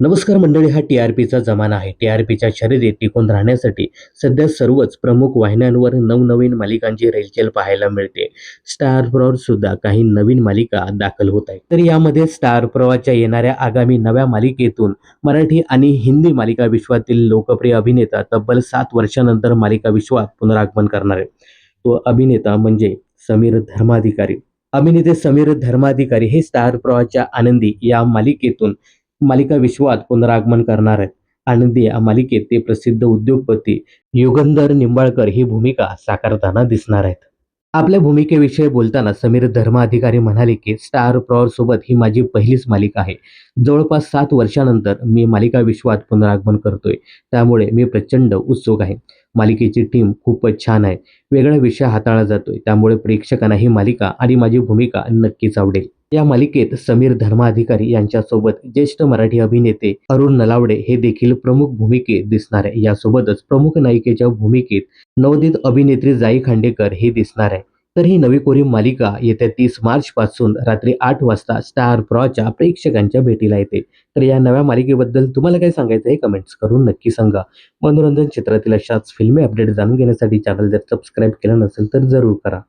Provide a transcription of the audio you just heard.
नमस्कार मंडळी, हा टी-आर-पीचा जमाना आहे. टी-आर-पीच्या शर्यतीत टिकून राहण्यासाठी सध्या सर्वच प्रमुख वाहिन्यांवर नवनवीन मालिकांची रेलचेल पाहायला मिळते. स्टार प्रवाहवर सुद्धा काही नवीन मालिका दाखल होत आहेत. तर यामध्ये स्टार प्रवाहच्या येणाऱ्या आगामी नव्या मालिकेतून मराठी आणि हिंदी मालिका विश्वातील लोकप्रिय अभिनेता तब्बल 7 वर्षांनंतर मालिका विश्वात पुनरागमन करणार आहे. तो अभिनेता म्हणजे समीर धर्माधिकारी. अभिनेते समीर धर्माधिकारी हे स्टार प्रवाहच्या आनंदी या मालिकेतून मालिका विश्वात पुनरागमन करणार आहेत. आनंदी या मालिकेत ते प्रसिद्ध उद्योगपती युगंधर निंबाळकर ही भूमिका साकारताना दिसणार आहेत. आपल्या भूमिकेविषयी बोलताना समीर धर्माधिकारी म्हणाले की स्टार प्रवाह सोबत ही माझी पहिलीच मालिका आहे. जवळपास 7 वर्षानंतर मी मालिका विश्वात पुनरागमन करतोय. त्यामुळे मी प्रचंड उत्सुक आहे. मालिकेची टीम खूपच छान आहे. वेगळा विषय हाताळला जातोय. त्यामुळे प्रेक्षकांना ही मालिका आणि माझी भूमिका नक्कीच आवडेल. या मालिकेत समीर धर्माधिकारी यांच्यासोबत ज्येष्ठ मराठी अभिनेते अरुण नलावडे हे देखील प्रमुख भूमिकेत दिसणार आहे. यासोबतच प्रमुख नायिकेच्या भूमिकेत नवोदित अभिनेत्री जाई खांडेकर हे दिसणार आहे. तर ही नवी कोरी मालिका येत्या 30 मार्च पासून रात्री 8 वाजता स्टार प्रवाहच्या प्रेक्षकांच्या भेटीला येते. तर या नव्या मालिकेबद्दल तुम्हाला काय सांगायचं आहे कमेंट्स करून नक्की सांगा. मनोरंजन क्षेत्रातील अशाच फिल्मी अपडेट जाणून घेण्यासाठी चॅनल जर सबस्क्राईब केलं नसेल तर जरूर करा.